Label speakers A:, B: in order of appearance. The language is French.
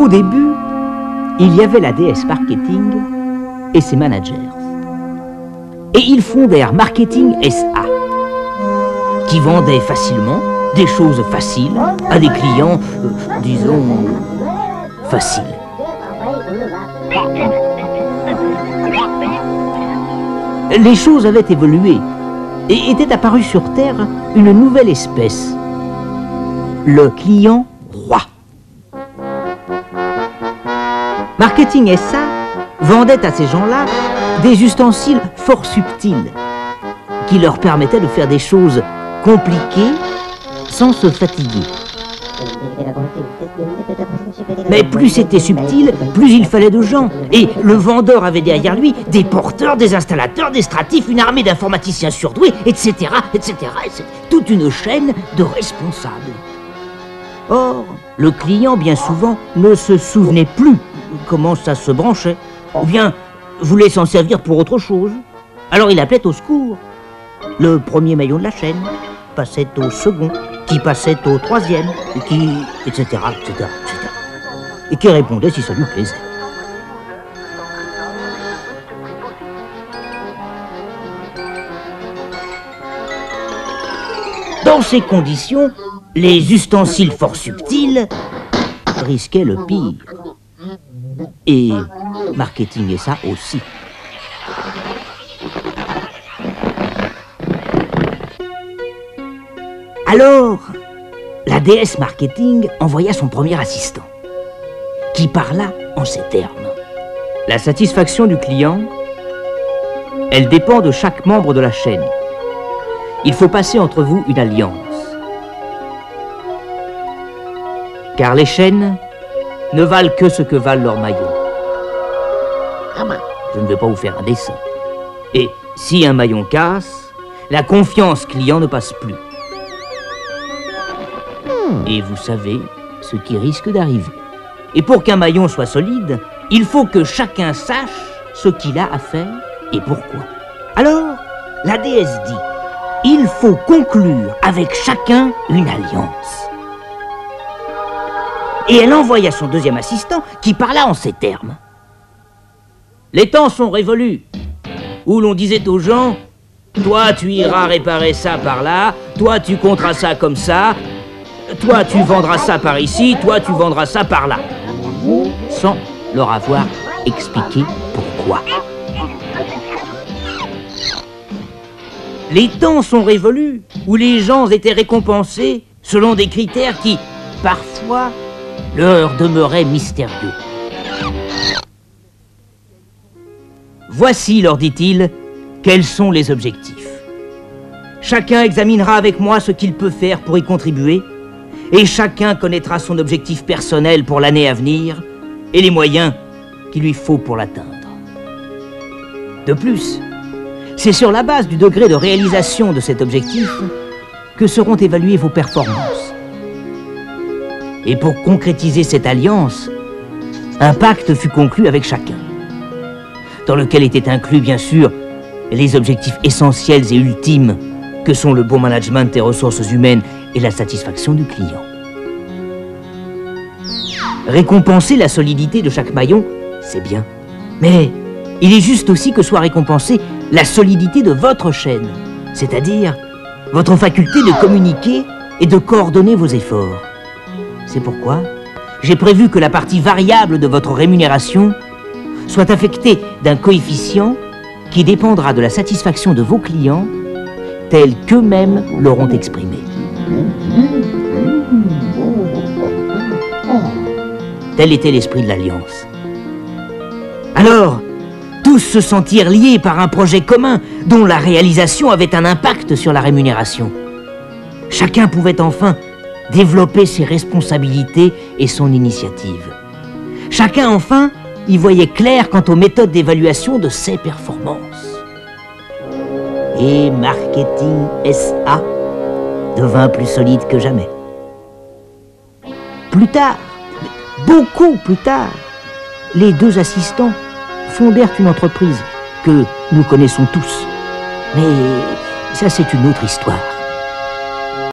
A: Au début, il y avait la déesse marketing et ses managers. Et ils fondèrent Marketing SA, qui vendait facilement des choses faciles à des clients, disons, faciles. Les choses avaient évolué et était apparue sur Terre une nouvelle espèce, le client roi. Marketing SA vendait à ces gens-là des ustensiles fort subtils qui leur permettaient de faire des choses compliquées sans se fatiguer. Mais plus c'était subtil, plus il fallait de gens. Et le vendeur avait derrière lui des porteurs, des installateurs, des stratifs, une armée d'informaticiens surdoués, etc., etc. Toute une chaîne de responsables. Or, le client, bien souvent, ne se souvenait plus comment ça se branchait, ou bien voulait s'en servir pour autre chose. Alors il appelait au secours. Le premier maillon de la chaîne passait au second, qui passait au troisième, qui... etc., etc., etc. Et qui répondait si ça lui plaisait. Dans ces conditions, les ustensiles fort subtils risquaient le pire. Et Marketing SA aussi. Alors, la déesse Marketing envoya son premier assistant, qui parla en ces termes. La satisfaction du client, elle dépend de chaque membre de la chaîne. Il faut passer entre vous une alliance. Car les chaînes ne valent que ce que valent leurs maillons. Je ne vais pas vous faire un dessin. Et si un maillon casse, la confiance client ne passe plus. Et vous savez ce qui risque d'arriver. Et pour qu'un maillon soit solide, il faut que chacun sache ce qu'il a à faire et pourquoi. Alors, la déesse dit, il faut conclure avec chacun une alliance. Et elle envoya son deuxième assistant qui parla en ces termes. Les temps sont révolus, où l'on disait aux gens, toi tu iras réparer ça par là, toi tu compteras ça comme ça, toi tu vendras ça par ici, toi tu vendras ça par là, sans leur avoir expliqué pourquoi. Les temps sont révolus, où les gens étaient récompensés selon des critères qui, parfois, leur demeuraient mystérieux. Voici, leur dit-il, quels sont les objectifs. Chacun examinera avec moi ce qu'il peut faire pour y contribuer, et chacun connaîtra son objectif personnel pour l'année à venir, et les moyens qu'il lui faut pour l'atteindre. De plus, c'est sur la base du degré de réalisation de cet objectif que seront évaluées vos performances. Et pour concrétiser cette alliance, un pacte fut conclu avec chacun, dans lequel étaient inclus, bien sûr, les objectifs essentiels et ultimes que sont le bon management des ressources humaines et la satisfaction du client. Récompenser la solidité de chaque maillon, c'est bien. Mais il est juste aussi que soit récompensée la solidité de votre chaîne, c'est-à-dire votre faculté de communiquer et de coordonner vos efforts. C'est pourquoi j'ai prévu que la partie variable de votre rémunération soit affectée d'un coefficient qui dépendra de la satisfaction de vos clients tels qu'eux-mêmes l'auront exprimé. Tel était l'esprit de l'Alliance. Alors, tous se sentirent liés par un projet commun dont la réalisation avait un impact sur la rémunération. Chacun pouvait enfin développer ses responsabilités et son initiative. Chacun enfin y voyait clair quant aux méthodes d'évaluation de ses performances. Et Marketing SA devint plus solide que jamais. Plus tard, beaucoup plus tard, les deux assistants fondèrent une entreprise que nous connaissons tous. Mais ça, c'est une autre histoire.